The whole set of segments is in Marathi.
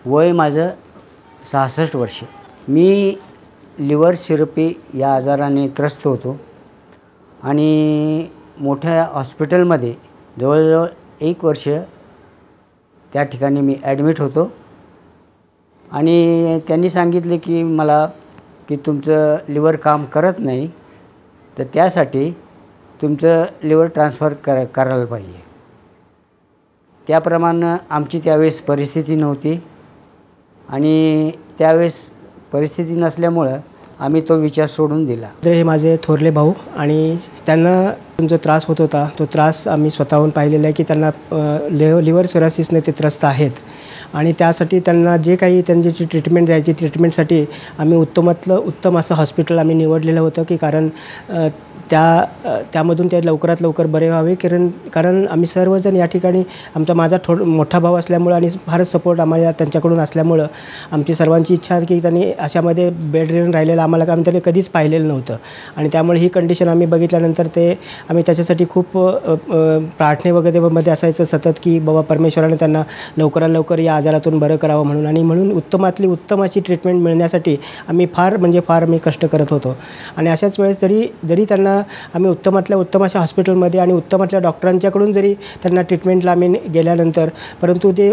वय माझं 66 वर्ष। मी लिव्हर सिरोपी या आजाराने त्रस्त होतो आणि मोठ्या हॉस्पिटलमध्ये जवळजवळ 1 वर्ष त्या ठिकाणी मी ॲडमिट होतो आणि त्यांनी सांगितले की मला की तुमचं लिव्हर काम करत नाही, तर त्यासाठी तुमचं लिव्हर ट्रान्सफर करायला पाहिजे। त्याप्रमाणे आमची त्यावेळेस परिस्थिती नव्हती आणि त्यावेळेस परिस्थिती नसल्यामुळं आम्ही तो विचार सोडून दिला। हे माझे थोरले भाऊ आणि त्यांना जो त्रास होत होता तो त्रास आम्ही स्वतःहून पाहिलेला आहे की त्यांना लिव्हर सिरोसिसने ते त्रस्त आहेत आणि त्यासाठी त्यांना जे काही त्यांची ट्रीटमेंट द्यायची ट्रीटमेंटसाठी आम्ही उत्तमातलं उत्तम असं हॉस्पिटल आम्ही निवडलेलं होतं की कारण त्यामधून ते लवकरात लवकर बरे व्हावे। कारण आम्ही सर्वजण या ठिकाणी माझा मोठा भाऊ असल्यामुळं आणि फारच सपोर्ट आम्हाला त्यांच्याकडून असल्यामुळं आमची सर्वांची इच्छा आहे की त्यांनी अशामध्ये बेड रिडन राहिलेलं आम्हाला काम त्यांनी कधीच पाहिलेलं नव्हतं आणि त्यामुळे ही कंडिशन आम्ही बघितल्यानंतर आम्ही त्याच्यासाठी खूप प्रार्थने वगैरेमध्ये असायचं सतत की बाबा परमेश्वराने त्यांना लवकरात लवकर या आजारातून बरं करावं म्हणून उत्तमातली उत्तम अशी ट्रीटमेंट मिळण्यासाठी आम्ही फार कष्ट करत होतो आणि अशाच वेळेस जरी त्यांना आम्ही उत्तमातल्या उत्तम अशा हॉस्पिटलमध्ये आणि उत्तमातल्या डॉक्टरांच्याकडून जरी त्यांना ट्रीटमेंटला आम्ही गेल्यानंतर परंतु ते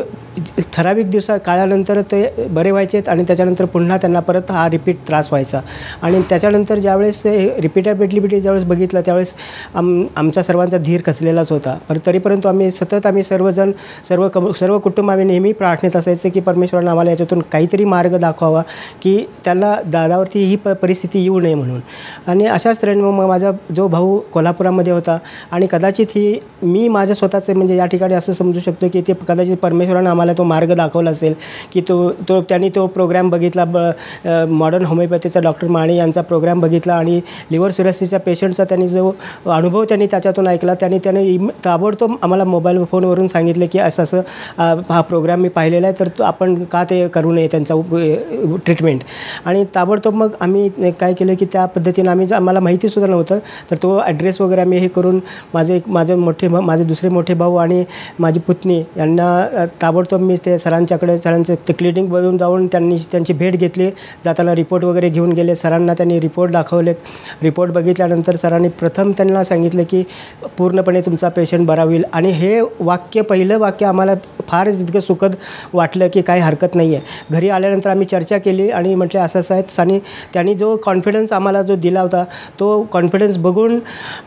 ठराविक काळानंतर ते बरे व्हायचेत आणि त्याच्यानंतर पुन्हा त्यांना परत हा रिपीट त्रास व्हायचा आणि त्याच्यानंतर ज्यावेळेस रिपीटेबिलिटी ज्यावेळेस बघितलं त्यावेळेस आमचा सर्वांचा धीर खचलेलाच होता। परंतु आम्ही सर्वजण सर्व कुटुंब आम्ही नेहमी प्रार्थनेत असायचे की परमेश्वराने आम्हाला याच्यातून काहीतरी मार्ग दाखवावा की त्यांना दादावरती ही परिस्थिती येऊ नये म्हणून। आणि अशाच तऱ्हेने मग माझा जो भाऊ कोल्हापुरामध्ये होता आणि कदाचित मी माझ्या स्वतःचे म्हणजे या ठिकाणी असं समजू शकतो की ते कदाचित परमेश्वराने आम्हाला तो मार्ग दाखवला असेल की त्यांनी तो प्रोग्राम बघितला, मॉडर्न होमिओपॅथीचा डॉक्टर माने यांचा प्रोग्राम बघितला आणि लिव्हर सिरोसिसच्या पेशंटचा त्यांनी जो अनुभव त्यांनी त्याच्यातून ऐकला त्याने ताबडतोब आम्हाला मोबाईल फोनवरून सांगितले की असं हा प्रोग्राम मी पाहिलेला आहे, तर आपण का ते करू नये त्यांचा ट्रीटमेंट। आणि ताबडतोब मग आम्ही काय केलं की त्या पद्धतीने आम्हाला माहितीसुद्धा नव्हतं, तर तो ॲड्रेस वगैरे आम्ही हे करून माझे दुसरे मोठे भाऊ आणि माझी पुतणी यांना ताबडतोब मी ते सरांचं ते क्लिनिकमधून जाऊन त्यांची भेट घेतली। जाताना रिपोर्ट वगैरे घेऊन गेले, सरांना त्यांनी रिपोर्ट दाखवलेत। रिपोर्ट बघितल्यानंतर सरांनी प्रथम त्यांना सांगितलं की पूर्णपणे तुमचा पेशंट बरा होईल आणि हे पहिलं वाक्य आम्हाला फार इतकं सुखद वाटलं की काही हरकत नाही आहे। घरी आल्यानंतर आम्ही चर्चा केली आणि म्हटलं असं आहेत आणि त्यांनी जो कॉन्फिडन्स आम्हाला जो दिला होता तो कॉन्फिडन्स बघून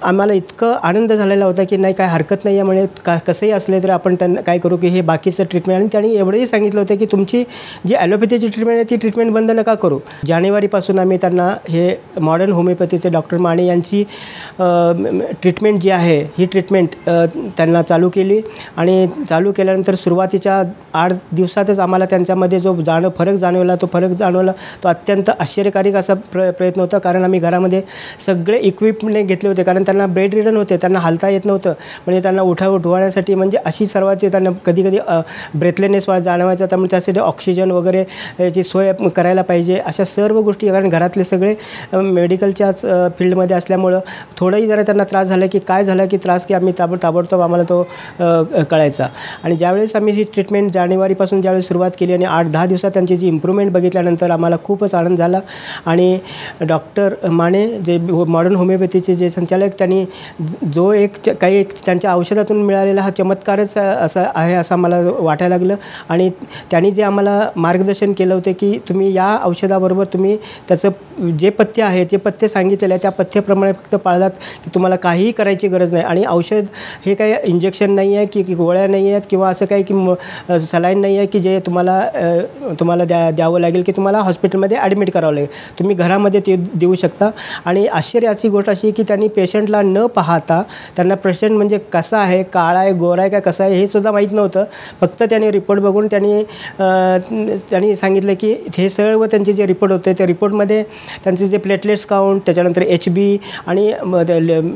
आम्हाला इतकं आनंद झालेला होता की नाही काय हरकत नाही आहे म्हणजे कसंही असले तरी आपण त्यांना काय करू की हे बाकीचं ट्रीटमेंट। आणि त्यांनी एवढंही सांगितलं होतं की तुमची जी ॲलोपॅथीची ट्रीटमेंट आहे ती ट्रीटमेंट बंद नका करू। जानेवारीपासून आम्ही त्यांना हे मॉडर्न होमिओपॅथीचे डॉक्टर माने यांची ट्रीटमेंट जी आहे ही ट्रीटमेंट त्यांना चालू केली आणि चालू केल्यानंतर सुरुवातीच्या 8 दिवसातच आम्हाला त्यांच्यामध्ये जो फरक जाणवला तो अत्यंत आश्चर्यकारक असा प्रयत्न होता। कारण आम्ही घरामध्ये सगळे इक्विपमेंट घेतले होते कारण त्यांना बेड रिडन होते, त्यांना हालता येत नव्हतं, म्हणजे त्यांना उठवण्यासाठी म्हणजे अशी सर्वात त्यांना कधी ब्रेथलेनेस जाणवायचा, त्यामुळे त्यासाठी ऑक्सिजन वगैरे याची सोय करायला पाहिजे। अशा सर्व गोष्टी कारण घरातले सगळे मेडिकलच्याच फील्डमध्ये असल्यामुळं थोडंही जरा त्यांना त्रास झाला की काय झालं की आम्ही ताबडतोब आम्हाला तो कळायचा। आणि ज्यावेळेस आम्ही ही ट्रीटमेंट जानेवारीपासून ज्यावेळेस सुरुवात केली आणि 8-10 दिवसात त्यांची जी इम्प्रूव्हमेंट बघितल्यानंतर आम्हाला खूपच आनंद झाला। आणि डॉक्टर माने जे मॉडर्न होमिओपॅथीचे जे संचालक त्यांनी जो काही त्यांच्या औषधातून मिळालेला हा चमत्कारच असा आहे असं मला वाटायला लागलं। आणि त्यांनी जे आम्हाला मार्गदर्शन केलं होतं की तुम्ही या औषधाबरोबर तुम्ही त्याचं जे पथ्य आहे ते पथ्य सांगितलेलं आहे त्या पथ्याप्रमाणे फक्त पाळलात की तुम्हाला काहीही करायची गरज नाही। आणि औषध हे काही इंजेक्शन नाही आहे की गोळ्या नाही आहेत किंवा असं काही की सलाईन नाही आहे की जे तुम्हाला द्यावं लागेल की तुम्हाला हॉस्पिटलमध्ये ॲडमिट करावं लागेल, तुम्ही घरामध्ये ते देऊ शकता। आणि आश्चर्याची गोष्ट अशी की त्यांनी पेशंटला न पाहता त्यांना पेशंट म्हणजे कसा आहे, काळा आहे, गोरा आहे का कसा आहे हे सुद्धा माहीत नव्हतं। फक्त त्यांनी रिपोर्ट बघून त्यांनी सांगितलं की हे सर्व त्यांचे जे रिपोर्ट होते त्या रिपोर्टमध्ये त्यांचे जे प्लेटलेट्स काउंट, त्याच्यानंतर HB आणि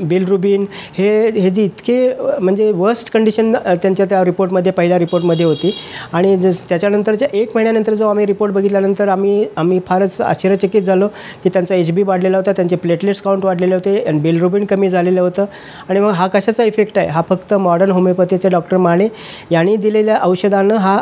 बिलरुबिन हे जे इतके म्हणजे वर्स्ट कंडिशन त्यांच्या त्या रिपोर्टमध्ये पहिल्या रिपोर्टमध्ये होती आणि त्याच्यानंतरच्या 1 महिन्यानंतर जो आम्ही रिपोर्ट बघितल्यानंतर आम्ही फारच आश्चर्यचकित झालो की त्यांचा HB वाढलेला होता, त्यांचे प्लेटलेट्स काउंट वाढलेले होते आणि बिलिरुबिन कमी झालेलं होतं. आणि मग हा कशाचा इफेक्ट आहे, हा फक्त मॉडर्न होमिओपॅथीचे डॉक्टर माने यांनी दिलेल्या औषधानं हा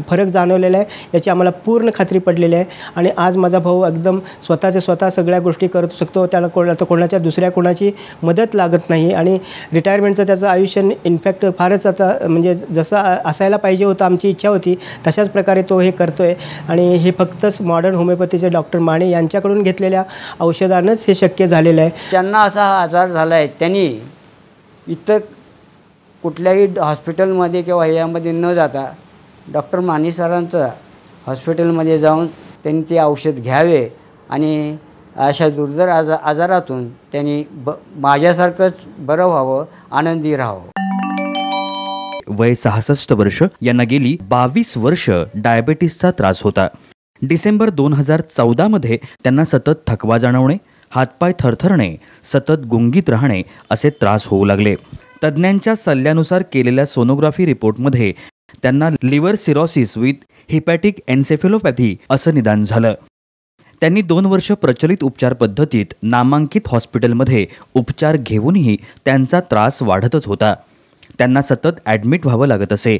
फरक जाणवलेला आहे, याची आम्हाला पूर्ण खात्री पडलेली आहे. आणि आज माझा भाऊ एकदम स्वतः सगळ्या गोष्टी करू शकतो, त्याला कोणाच्या दुसऱ्या कोणाची मदत लागत नाही. आणि रिटायरमेंटचं त्याचं आयुष्य इनफॅक्ट फारच आता म्हणजे जसं असायला पाहिजे होतं, आमची इच्छा होती तशाच प्रकारे तो हे करतो आहे. आणि हे फक्तच मॉडर्न होमिओपॅथीचे डॉक्टर माने यांच्याकडून घेतलेल्या औषधानंच हे शक्य झालेलं आहे. त्यांना असा आजार झाला आहे, त्यांनी इतर कुठल्याही हॉस्पिटलमध्ये किंवा ह्यामध्ये न जाता डॉक्टर माने सरांचं हॉस्पिटलमध्ये जाऊन त्यांनी ते औषध घ्यावे आणि अशा दुर्धर आजारातून त्यांनी माझ्यासारखंच बरं व्हावं, आनंदी राहावं. वय 66 वर्ष. यांना गेली 22 वर्ष डायबेटीसचा त्रास होता. डिसेंबर 2014 मध्ये त्यांना सतत थकवा जाणवणे, हातपाय थरथरणे, सतत गुंगीत राहणे असे त्रास होऊ लागले. तज्ज्ञांच्या सल्ल्यानुसार केलेल्या सोनोग्राफी रिपोर्टमध्ये त्यांना लिव्हर सिरोसिस विथ हिपॅटिक एन्सेफेलोपॅथी असं निदान झालं. त्यांनी 2 वर्ष प्रचलित उपचार पद्धतीत नामांकित हॉस्पिटलमध्ये उपचार घेऊनही त्यांचा त्रास वाढतच होता. त्यांना सतत ॲडमिट व्हावं लागत असे.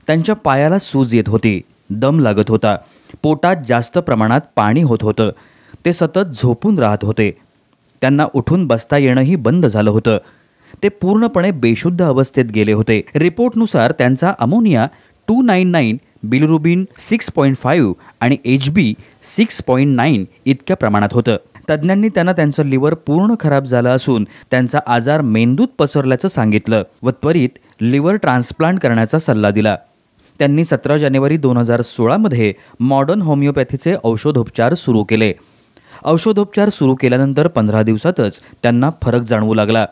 त्यांच्या पायाला सूज येत होती, दम लागत होता, पोटात जास्त प्रमाणात पाणी होत होतं, ते सतत झोपून राहत होते. त्यांना उठून बसता येणंही बंद झालं होतं. ते पूर्णपणे बेशुद्ध अवस्थेत गेले होते. रिपोर्टनुसार त्यांचा अमोनिया 299, बिलिरुबिन 6.5 आणि HB 6.9 इतक्या प्रमाणात होतं. तज्ज्ञांनी त्यांचं लिव्हर पूर्ण खराब झालं असून त्यांचा आजार मेंदूत पसरल्याचं सांगितलं व त्वरित लिव्हर ट्रान्सप्लांट करण्याचा सल्ला दिला. त्यांनी 17 जानेवारी 2016 मध्ये मॉडर्न होमिओपॅथीचे औषधोपचार सुरू केले. औषधोपचार सुरू केल्यानंतर 15 दिवसातच त्यांना फरक जाणवू लागला.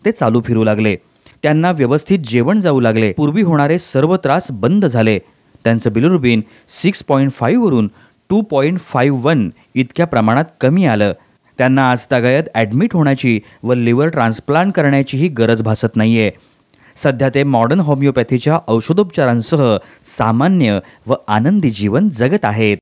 ते चालू फिरू लागले. त्यांना व्यवस्थित जेवण जाऊ लागले. पूर्वी होणारे सर्व त्रास बंद झाले. त्यांचं बिलिरुबिन 6.5 वरून 2.51 इतक्या प्रमाणात कमी आलं. त्यांना आजतागायत ॲडमिट होण्याची व लिव्हर ट्रान्सप्लांट करण्याचीही गरज भासत नाहीये. सध्या ते मॉडर्न होमिओपॅथीच्या औषधोपचारांसह सामान्य व आनंदी जीवन जगत आहेत.